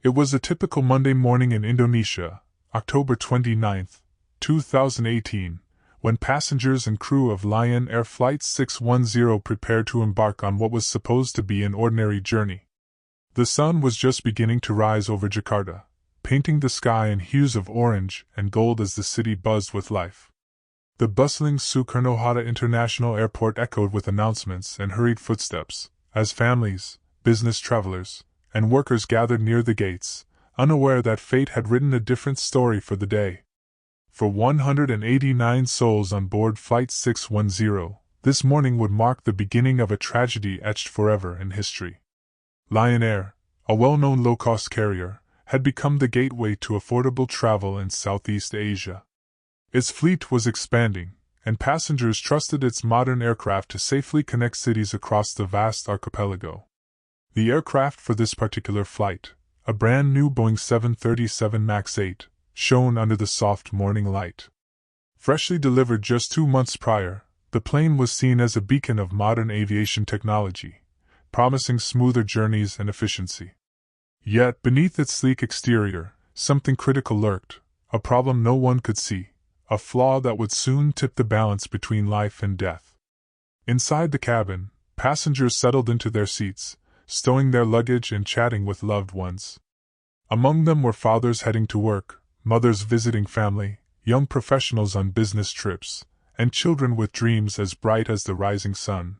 It was a typical Monday morning in Indonesia, October 29, 2018, when passengers and crew of Lion Air Flight 610 prepared to embark on what was supposed to be an ordinary journey. The sun was just beginning to rise over Jakarta, painting the sky in hues of orange and gold as the city buzzed with life. The bustling Soekarno-Hatta International Airport echoed with announcements and hurried footsteps, as families, business travelers, and workers gathered near the gates, unaware that fate had written a different story for the day. For 189 souls on board Flight 610, this morning would mark the beginning of a tragedy etched forever in history. Lion Air, a well-known low-cost carrier, had become the gateway to affordable travel in Southeast Asia. Its fleet was expanding, and passengers trusted its modern aircraft to safely connect cities across the vast archipelago. The aircraft for this particular flight, a brand new Boeing 737 MAX 8, shone under the soft morning light. Freshly delivered just 2 months prior, the plane was seen as a beacon of modern aviation technology, promising smoother journeys and efficiency. Yet, beneath its sleek exterior, something critical lurked, a problem no one could see, a flaw that would soon tip the balance between life and death. Inside the cabin, passengers settled into their seats, stowing their luggage and chatting with loved ones. Among them were fathers heading to work, mothers visiting family, young professionals on business trips, and children with dreams as bright as the rising sun.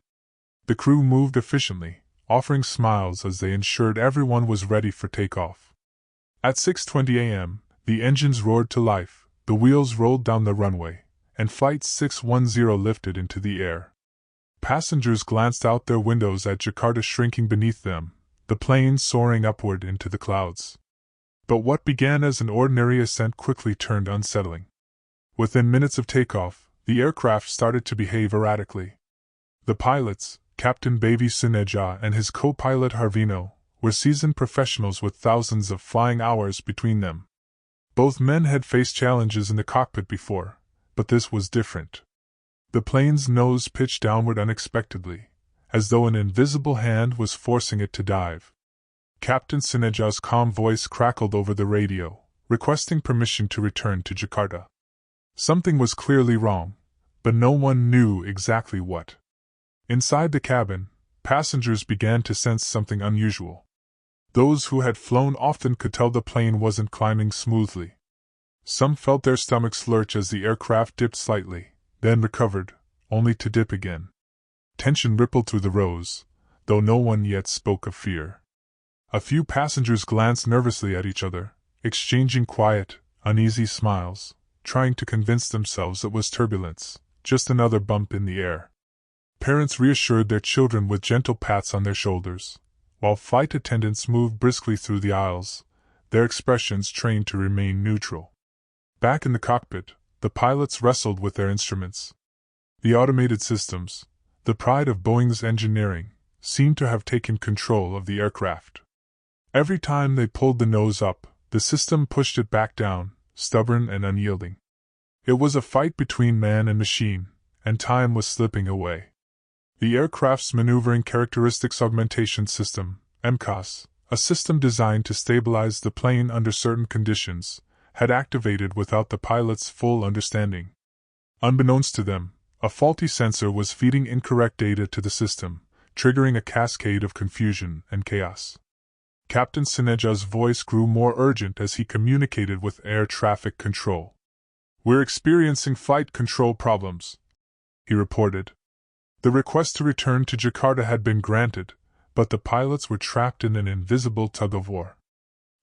The crew moved efficiently, offering smiles as they ensured everyone was ready for takeoff. At 6:20 a.m., the engines roared to life, the wheels rolled down the runway, and Flight 610 lifted into the air. Passengers glanced out their windows at Jakarta shrinking beneath them, the plane soaring upward into the clouds. But what began as an ordinary ascent quickly turned unsettling. Within minutes of takeoff, the aircraft started to behave erratically. The pilots, Captain Bavi Suneja and his co-pilot Harvino, were seasoned professionals with thousands of flying hours between them. Both men had faced challenges in the cockpit before, but this was different. The plane's nose pitched downward unexpectedly, as though an invisible hand was forcing it to dive. Captain Suneja's calm voice crackled over the radio, requesting permission to return to Jakarta. Something was clearly wrong, but no one knew exactly what. Inside the cabin, passengers began to sense something unusual. Those who had flown often could tell the plane wasn't climbing smoothly. Some felt their stomachs lurch as the aircraft dipped slightly, then recovered, only to dip again. Tension rippled through the rows, though no one yet spoke of fear. A few passengers glanced nervously at each other, exchanging quiet, uneasy smiles, trying to convince themselves it was turbulence, just another bump in the air. Parents reassured their children with gentle pats on their shoulders, while flight attendants moved briskly through the aisles, their expressions trained to remain neutral. Back in the cockpit, the pilots wrestled with their instruments. The automated systems, the pride of Boeing's engineering, seemed to have taken control of the aircraft. Every time they pulled the nose up, the system pushed it back down, stubborn and unyielding. It was a fight between man and machine, and time was slipping away. The aircraft's Maneuvering Characteristics Augmentation System, MCAS, a system designed to stabilize the plane under certain conditions, had activated without the pilot's full understanding. Unbeknownst to them, a faulty sensor was feeding incorrect data to the system, triggering a cascade of confusion and chaos. Captain Suneja's voice grew more urgent as he communicated with air traffic control. "We're experiencing flight control problems," he reported. The request to return to Jakarta had been granted, but the pilots were trapped in an invisible tug-of-war.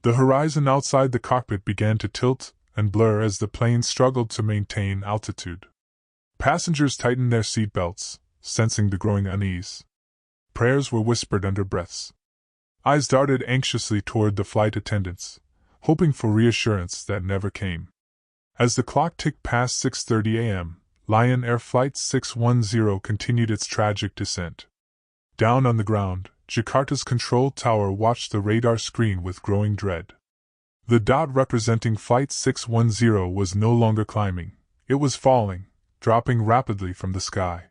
The horizon outside the cockpit began to tilt and blur as the plane struggled to maintain altitude. Passengers tightened their seatbelts, sensing the growing unease. Prayers were whispered under breaths. Eyes darted anxiously toward the flight attendants, hoping for reassurance that never came. As the clock ticked past 6:30 a.m., Lion Air Flight 610 continued its tragic descent. Down on the ground, Jakarta's control tower watched the radar screen with growing dread. The dot representing Flight 610 was no longer climbing, it was falling, dropping rapidly from the sky.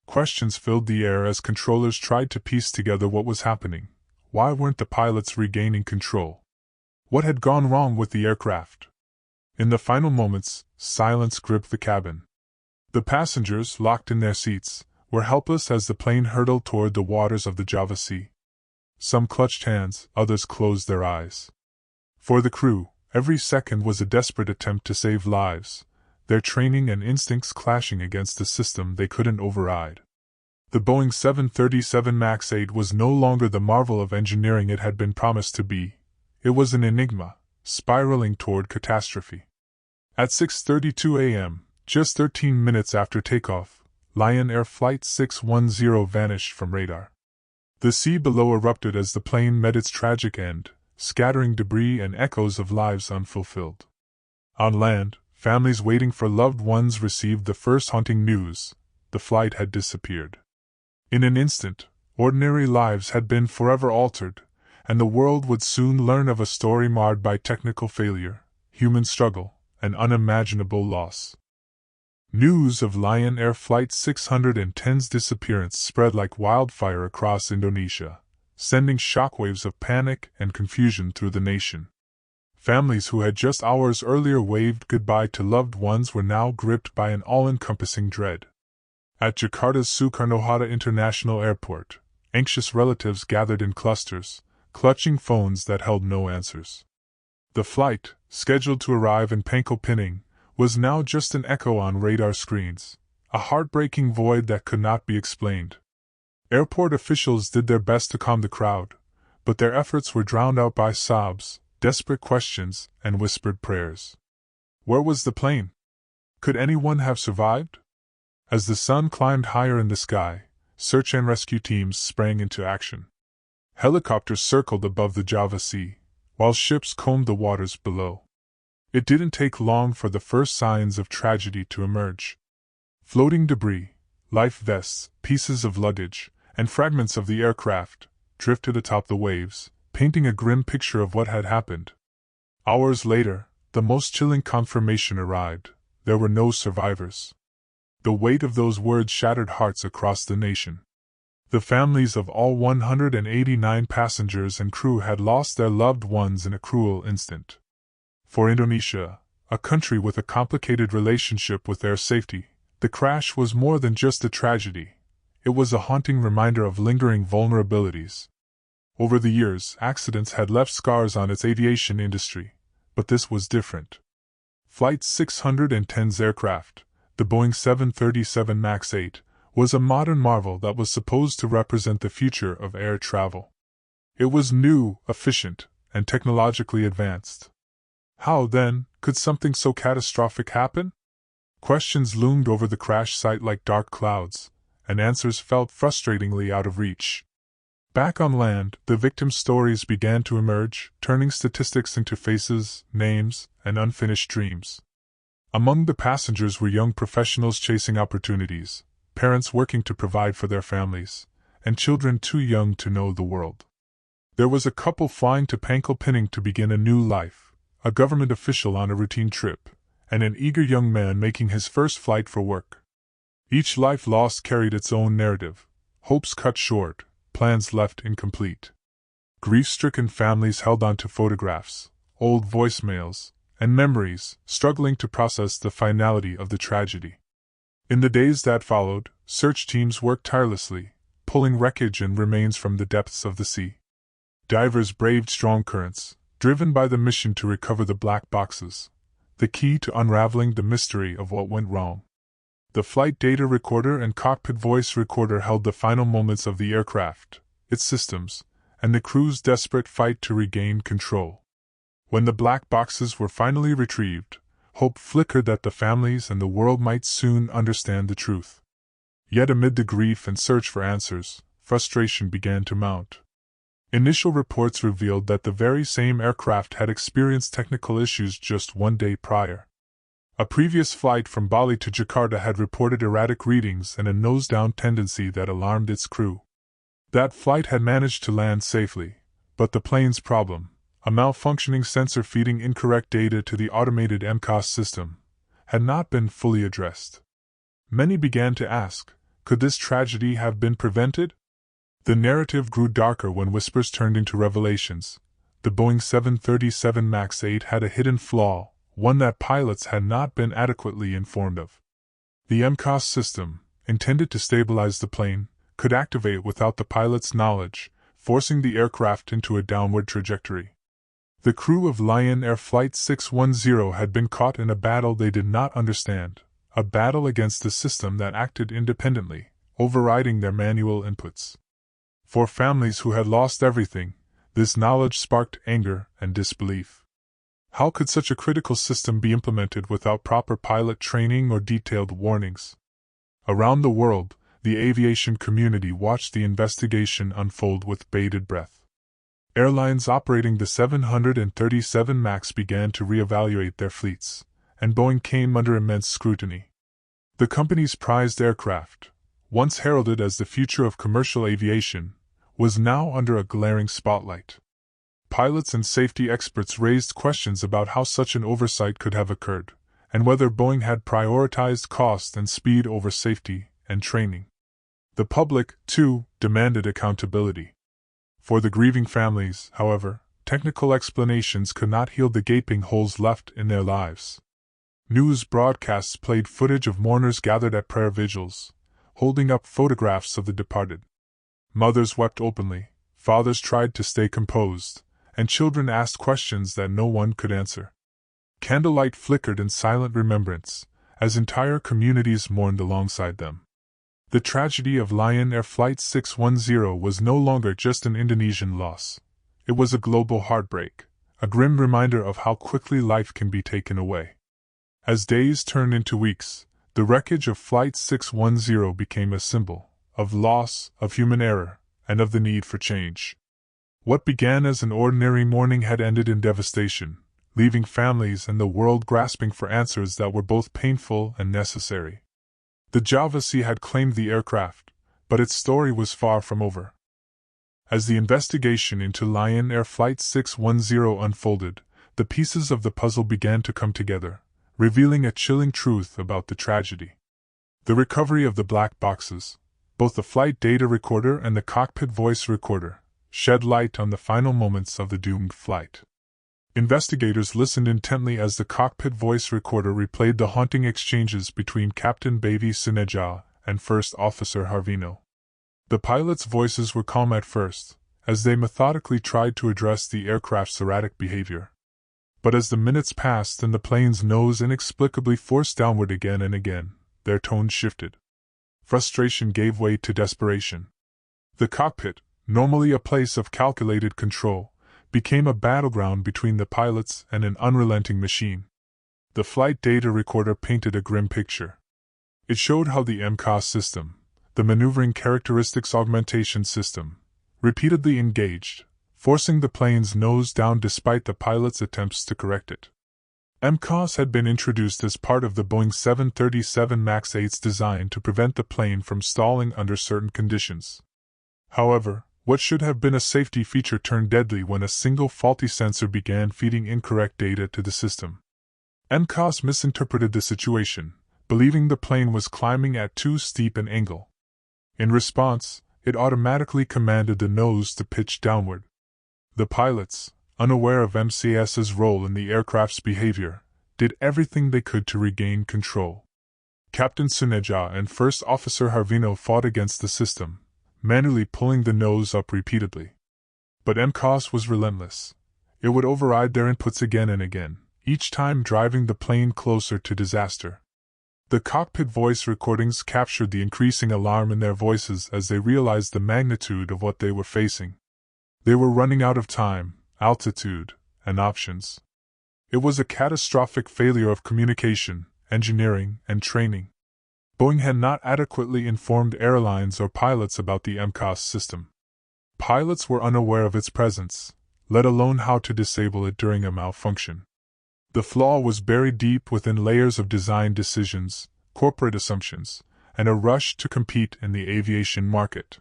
Questions filled the air as controllers tried to piece together what was happening. Why weren't the pilots regaining control? What had gone wrong with the aircraft? In the final moments, silence gripped the cabin. The passengers, locked in their seats, were helpless as the plane hurtled toward the waters of the Java Sea. Some clutched hands, others closed their eyes. For the crew, every second was a desperate attempt to save lives, their training and instincts clashing against a system they couldn't override. The Boeing 737 MAX 8 was no longer the marvel of engineering it had been promised to be. It was an enigma, spiraling toward catastrophe. At 6:32 a.m., just 13 minutes after takeoff, Lion Air Flight 610 vanished from radar. The sea below erupted as the plane met its tragic end, scattering debris and echoes of lives unfulfilled. On land, families waiting for loved ones received the first haunting news: the flight had disappeared. In an instant, ordinary lives had been forever altered, and the world would soon learn of a story marred by technical failure, human struggle, and unimaginable loss. News of Lion Air Flight 610's disappearance spread like wildfire across Indonesia, sending shockwaves of panic and confusion through the nation. Families who had just hours earlier waved goodbye to loved ones were now gripped by an all-encompassing dread. At Jakarta's Soekarno-Hatta International Airport, anxious relatives gathered in clusters, clutching phones that held no answers. The flight, scheduled to arrive in Pangkal Pinang, was now just an echo on radar screens, a heartbreaking void that could not be explained. Airport officials did their best to calm the crowd, but their efforts were drowned out by sobs, desperate questions, and whispered prayers. Where was the plane? Could anyone have survived? As the sun climbed higher in the sky, search and rescue teams sprang into action. Helicopters circled above the Java Sea, while ships combed the waters below. It didn't take long for the first signs of tragedy to emerge. Floating debris, life vests, pieces of luggage, and fragments of the aircraft drifted atop the waves, painting a grim picture of what had happened. Hours later, the most chilling confirmation arrived: there were no survivors. The weight of those words shattered hearts across the nation. The families of all 189 passengers and crew had lost their loved ones in a cruel instant. For Indonesia, a country with a complicated relationship with air safety, the crash was more than just a tragedy. It was a haunting reminder of lingering vulnerabilities. Over the years, accidents had left scars on its aviation industry, but this was different. Flight 610's aircraft, the Boeing 737 MAX 8, was a modern marvel that was supposed to represent the future of air travel. It was new, efficient, and technologically advanced. How, then, could something so catastrophic happen? Questions loomed over the crash site like dark clouds, and answers felt frustratingly out of reach. Back on land, the victims' stories began to emerge, turning statistics into faces, names, and unfinished dreams. Among the passengers were young professionals chasing opportunities, parents working to provide for their families, and children too young to know the world. There was a couple flying to Pangkal Pinang to begin a new life, a government official on a routine trip, and an eager young man making his first flight for work. Each life lost carried its own narrative, hopes cut short, plans left incomplete. Grief-stricken families held on to photographs, old voicemails, and memories, struggling to process the finality of the tragedy. In the days that followed, search teams worked tirelessly, pulling wreckage and remains from the depths of the sea. Divers braved strong currents, driven by the mission to recover the black boxes, the key to unraveling the mystery of what went wrong. The flight data recorder and cockpit voice recorder held the final moments of the aircraft, its systems, and the crew's desperate fight to regain control. When the black boxes were finally retrieved, hope flickered that the families and the world might soon understand the truth. Yet amid the grief and search for answers, frustration began to mount. Initial reports revealed that the very same aircraft had experienced technical issues just one day prior. A previous flight from Bali to Jakarta had reported erratic readings and a nose-down tendency that alarmed its crew. That flight had managed to land safely, but the plane's problem, a malfunctioning sensor feeding incorrect data to the automated MCAS system, had not been fully addressed. Many began to ask, could this tragedy have been prevented? The narrative grew darker when whispers turned into revelations. The the Boeing 737 MAX 8 had a hidden flaw, one that pilots had not been adequately informed of. The MCAS system, intended to stabilize the plane, could activate without the pilot's knowledge, forcing the aircraft into a downward trajectory. The crew of Lion Air Flight 610 had been caught in a battle they did not understand, a battle against a system that acted independently, overriding their manual inputs. For families who had lost everything, this knowledge sparked anger and disbelief. How could such a critical system be implemented without proper pilot training or detailed warnings? Around the world, the aviation community watched the investigation unfold with bated breath. Airlines operating the 737 MAX began to reevaluate their fleets, and Boeing came under immense scrutiny. The company's prized aircraft, once heralded as the future of commercial aviation, was now under a glaring spotlight. Pilots and safety experts raised questions about how such an oversight could have occurred, and whether Boeing had prioritized cost and speed over safety and training. The public, too, demanded accountability. For the grieving families, however, technical explanations could not heal the gaping holes left in their lives. News broadcasts played footage of mourners gathered at prayer vigils, holding up photographs of the departed. Mothers wept openly, fathers tried to stay composed, and children asked questions that no one could answer. Candlelight flickered in silent remembrance, as entire communities mourned alongside them. The tragedy of Lion Air Flight 610 was no longer just an Indonesian loss. It was a global heartbreak, a grim reminder of how quickly life can be taken away. As days turned into weeks, the wreckage of Flight 610 became a symbol of loss, of human error, and of the need for change. What began as an ordinary mourning had ended in devastation, leaving families and the world grasping for answers that were both painful and necessary. The Java Sea had claimed the aircraft, but its story was far from over. As the investigation into Lion Air Flight 610 unfolded, the pieces of the puzzle began to come together, revealing a chilling truth about the tragedy. The recovery of the black boxes, both the flight data recorder and the cockpit voice recorder, shed light on the final moments of the doomed flight. Investigators listened intently as the cockpit voice recorder replayed the haunting exchanges between Captain Bavi Sineja and First Officer Harvino. The pilots' voices were calm at first, as they methodically tried to address the aircraft's erratic behavior. But as the minutes passed and the plane's nose inexplicably forced downward again and again, their tone shifted. Frustration gave way to desperation. The cockpit, normally a place of calculated control, became a battleground between the pilots and an unrelenting machine. The flight data recorder painted a grim picture. It showed how the MCAS system, the Maneuvering Characteristics Augmentation System, repeatedly engaged, forcing the plane's nose down despite the pilot's attempts to correct it. MCAS had been introduced as part of the Boeing 737 MAX 8's design to prevent the plane from stalling under certain conditions. However, what should have been a safety feature turned deadly when a single faulty sensor began feeding incorrect data to the system. MCAS misinterpreted the situation, believing the plane was climbing at too steep an angle. In response, it automatically commanded the nose to pitch downward. The pilots, unaware of MCAS's role in the aircraft's behavior, did everything they could to regain control. Captain Sineja and First Officer Harvino fought against the system, manually pulling the nose up repeatedly. But MCAS was relentless. It would override their inputs again and again, each time driving the plane closer to disaster. The cockpit voice recordings captured the increasing alarm in their voices as they realized the magnitude of what they were facing. They were running out of time, altitude, and options. It was a catastrophic failure of communication, engineering, and training. Boeing had not adequately informed airlines or pilots about the MCAS system. Pilots were unaware of its presence, let alone how to disable it during a malfunction. The flaw was buried deep within layers of design decisions, corporate assumptions, and a rush to compete in the aviation market.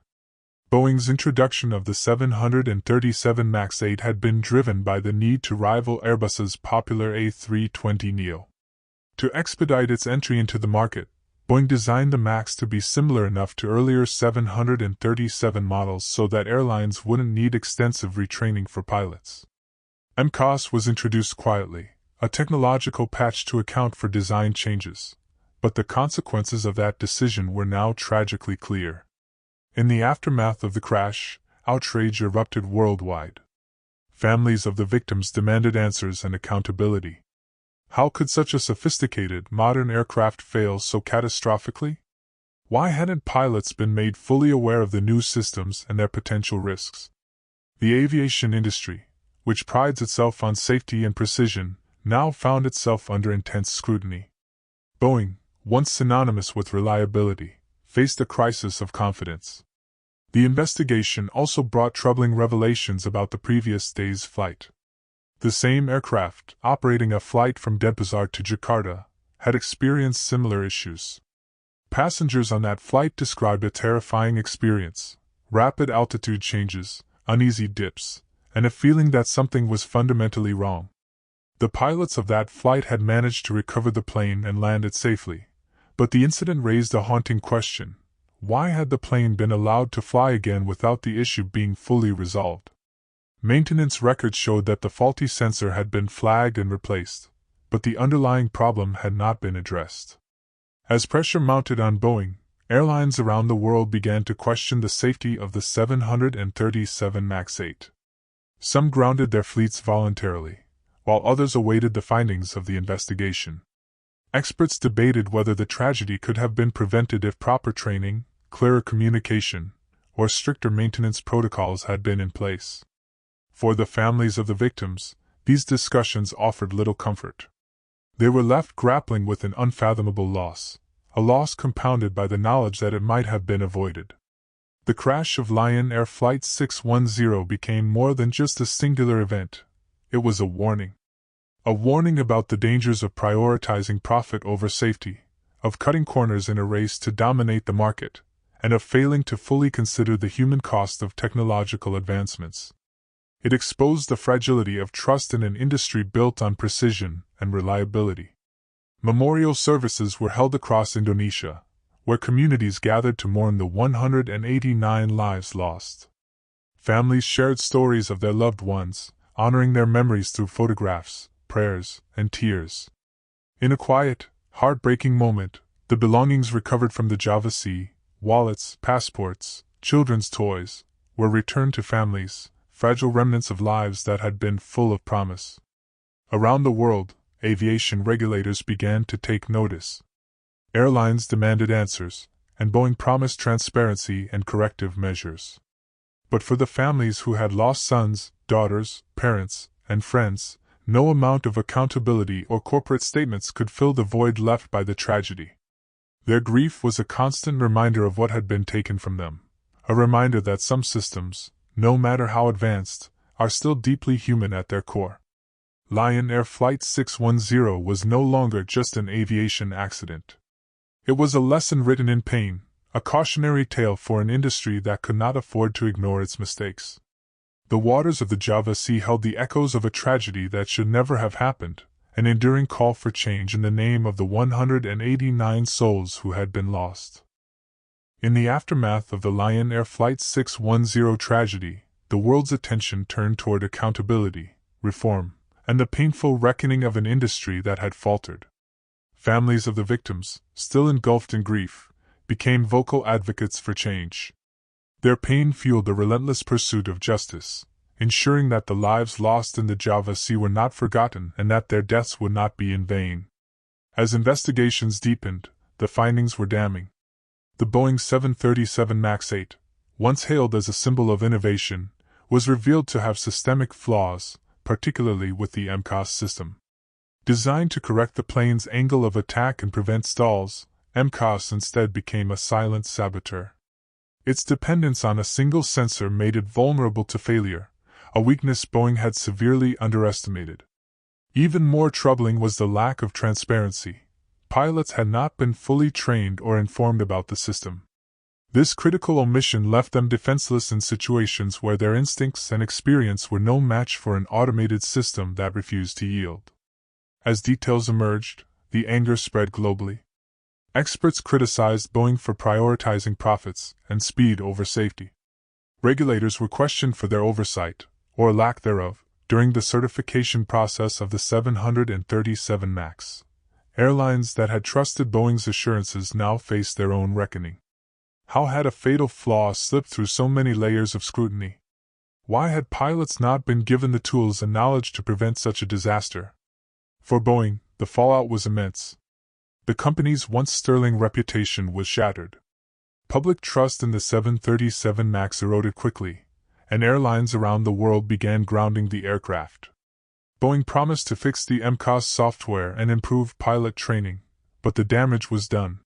Boeing's introduction of the 737 MAX 8 had been driven by the need to rival Airbus's popular A320neo. To expedite its entry into the market, Boeing designed the MAX to be similar enough to earlier 737 models so that airlines wouldn't need extensive retraining for pilots. MCAS was introduced quietly, a technological patch to account for design changes, but the consequences of that decision were now tragically clear. In the aftermath of the crash, outrage erupted worldwide. Families of the victims demanded answers and accountability. How could such a sophisticated, modern aircraft fail so catastrophically? Why hadn't pilots been made fully aware of the new systems and their potential risks? The aviation industry, which prides itself on safety and precision, now found itself under intense scrutiny. Boeing, once synonymous with reliability, faced a crisis of confidence. The investigation also brought troubling revelations about the previous day's flight. The same aircraft, operating a flight from Denpasar to Jakarta, had experienced similar issues. Passengers on that flight described a terrifying experience: rapid altitude changes, uneasy dips, and a feeling that something was fundamentally wrong. The pilots of that flight had managed to recover the plane and land it safely, but the incident raised a haunting question: why had the plane been allowed to fly again without the issue being fully resolved? Maintenance records showed that the faulty sensor had been flagged and replaced, but the underlying problem had not been addressed. As pressure mounted on Boeing, airlines around the world began to question the safety of the 737 MAX 8. Some grounded their fleets voluntarily, while others awaited the findings of the investigation. Experts debated whether the tragedy could have been prevented if proper training, clearer communication, or stricter maintenance protocols had been in place. For the families of the victims, these discussions offered little comfort. They were left grappling with an unfathomable loss, a loss compounded by the knowledge that it might have been avoided. The crash of Lion Air Flight 610 became more than just a singular event. It was a warning. A warning about the dangers of prioritizing profit over safety, of cutting corners in a race to dominate the market, and of failing to fully consider the human cost of technological advancements. It exposed the fragility of trust in an industry built on precision and reliability. Memorial services were held across Indonesia, where communities gathered to mourn the 189 lives lost. Families shared stories of their loved ones, honoring their memories through photographs, prayers, and tears. In a quiet, heartbreaking moment, the belongings recovered from the Java Sea, wallets, passports, children's toys, were returned to families, fragile remnants of lives that had been full of promise. Around the world, aviation regulators began to take notice. Airlines demanded answers, and Boeing promised transparency and corrective measures. But for the families who had lost sons, daughters, parents, and friends, no amount of accountability or corporate statements could fill the void left by the tragedy. Their grief was a constant reminder of what had been taken from them, a reminder that some systems, no matter how advanced, are still deeply human at their core. Lion Air Flight 610 was no longer just an aviation accident. It was a lesson written in pain, a cautionary tale for an industry that could not afford to ignore its mistakes. The waters of the Java Sea held the echoes of a tragedy that should never have happened, an enduring call for change in the name of the 189 souls who had been lost. In the aftermath of the Lion Air Flight 610 tragedy, the world's attention turned toward accountability, reform, and the painful reckoning of an industry that had faltered. Families of the victims, still engulfed in grief, became vocal advocates for change. Their pain fueled the relentless pursuit of justice, ensuring that the lives lost in the Java Sea were not forgotten and that their deaths would not be in vain. As investigations deepened, the findings were damning. The Boeing 737 MAX 8, once hailed as a symbol of innovation, was revealed to have systemic flaws, particularly with the MCAS system. Designed to correct the plane's angle of attack and prevent stalls, MCAS instead became a silent saboteur. Its dependence on a single sensor made it vulnerable to failure, a weakness Boeing had severely underestimated. Even more troubling was the lack of transparency. Pilots had not been fully trained or informed about the system. This critical omission left them defenseless in situations where their instincts and experience were no match for an automated system that refused to yield. As details emerged, the anger spread globally. Experts criticized Boeing for prioritizing profits and speed over safety. Regulators were questioned for their oversight, or lack thereof, during the certification process of the 737 MAX. Airlines that had trusted Boeing's assurances now faced their own reckoning. How had a fatal flaw slipped through so many layers of scrutiny? Why had pilots not been given the tools and knowledge to prevent such a disaster? For Boeing, the fallout was immense. The company's once sterling reputation was shattered. Public trust in the 737 MAX eroded quickly, and airlines around the world began grounding the aircraft. Boeing promised to fix the MCAS software and improve pilot training, but the damage was done.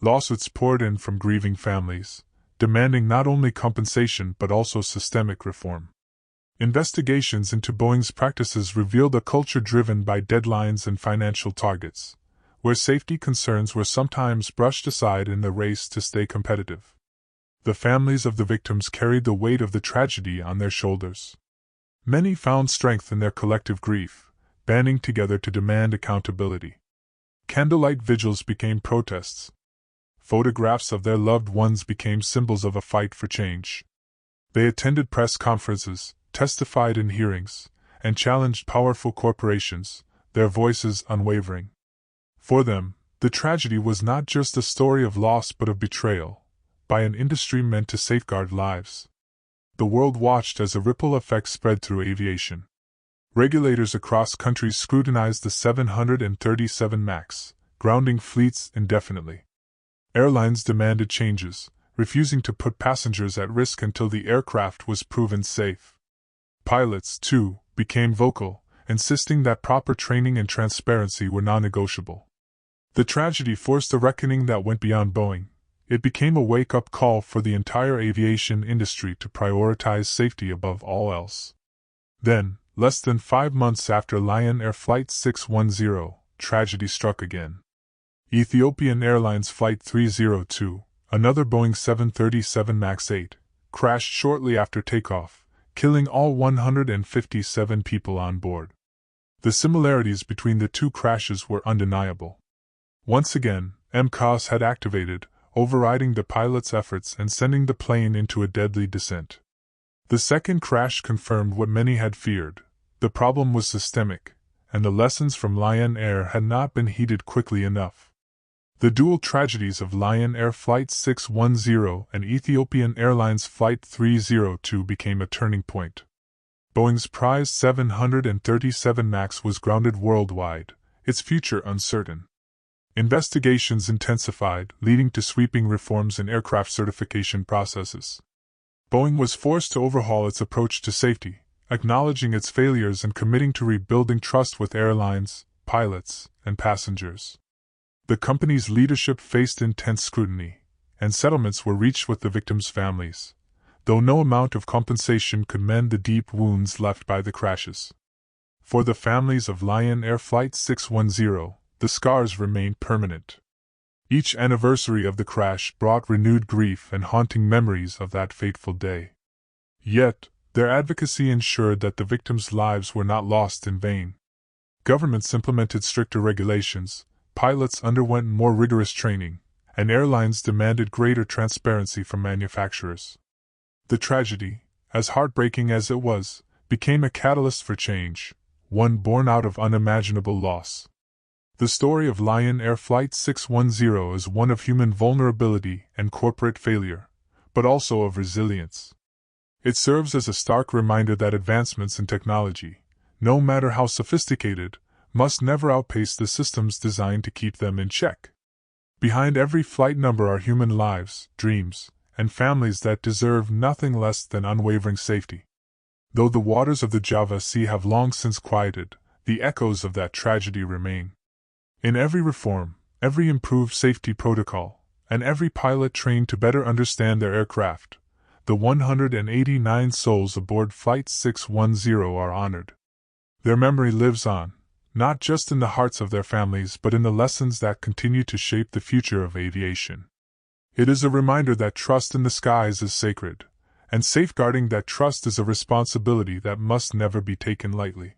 Lawsuits poured in from grieving families, demanding not only compensation but also systemic reform. Investigations into Boeing's practices revealed a culture driven by deadlines and financial targets, where safety concerns were sometimes brushed aside in the race to stay competitive. The families of the victims carried the weight of the tragedy on their shoulders. Many found strength in their collective grief, banding together to demand accountability. Candlelight vigils became protests. Photographs of their loved ones became symbols of a fight for change. They attended press conferences, testified in hearings, and challenged powerful corporations, their voices unwavering. For them, the tragedy was not just a story of loss but of betrayal, by an industry meant to safeguard lives. The world watched as a ripple effect spread through aviation. Regulators across countries scrutinized the 737 MAX, grounding fleets indefinitely. Airlines demanded changes, refusing to put passengers at risk until the aircraft was proven safe. Pilots, too, became vocal, insisting that proper training and transparency were non-negotiable. The tragedy forced a reckoning that went beyond Boeing. It became a wake-up call for the entire aviation industry to prioritize safety above all else. Then, less than 5 months after Lion Air Flight 610, tragedy struck again. Ethiopian Airlines Flight 302, another Boeing 737 MAX 8, crashed shortly after takeoff, killing all 157 people on board. The similarities between the two crashes were undeniable. Once again, MCAS had activated, overriding the pilot's efforts and sending the plane into a deadly descent. The second crash confirmed what many had feared. The problem was systemic, and the lessons from Lion Air had not been heeded quickly enough. The dual tragedies of Lion Air Flight 610 and Ethiopian Airlines Flight 302 became a turning point. Boeing's prized 737 MAX was grounded worldwide, its future uncertain. Investigations intensified, leading to sweeping reforms in aircraft certification processes. Boeing was forced to overhaul its approach to safety, acknowledging its failures and committing to rebuilding trust with airlines, pilots, and passengers. The company's leadership faced intense scrutiny, and settlements were reached with the victims' families, though no amount of compensation could mend the deep wounds left by the crashes. For the families of Lion Air Flight 610, the scars remained permanent. Each anniversary of the crash brought renewed grief and haunting memories of that fateful day. Yet, their advocacy ensured that the victims' lives were not lost in vain. Governments implemented stricter regulations, pilots underwent more rigorous training, and airlines demanded greater transparency from manufacturers. The tragedy, as heartbreaking as it was, became a catalyst for change, one born out of unimaginable loss. The story of Lion Air Flight 610 is one of human vulnerability and corporate failure, but also of resilience. It serves as a stark reminder that advancements in technology, no matter how sophisticated, must never outpace the systems designed to keep them in check. Behind every flight number are human lives, dreams, and families that deserve nothing less than unwavering safety. Though the waters of the Java Sea have long since quieted, the echoes of that tragedy remain. In every reform, every improved safety protocol, and every pilot trained to better understand their aircraft, the 189 souls aboard Flight 610 are honored. Their memory lives on, not just in the hearts of their families but in the lessons that continue to shape the future of aviation. It is a reminder that trust in the skies is sacred, and safeguarding that trust is a responsibility that must never be taken lightly.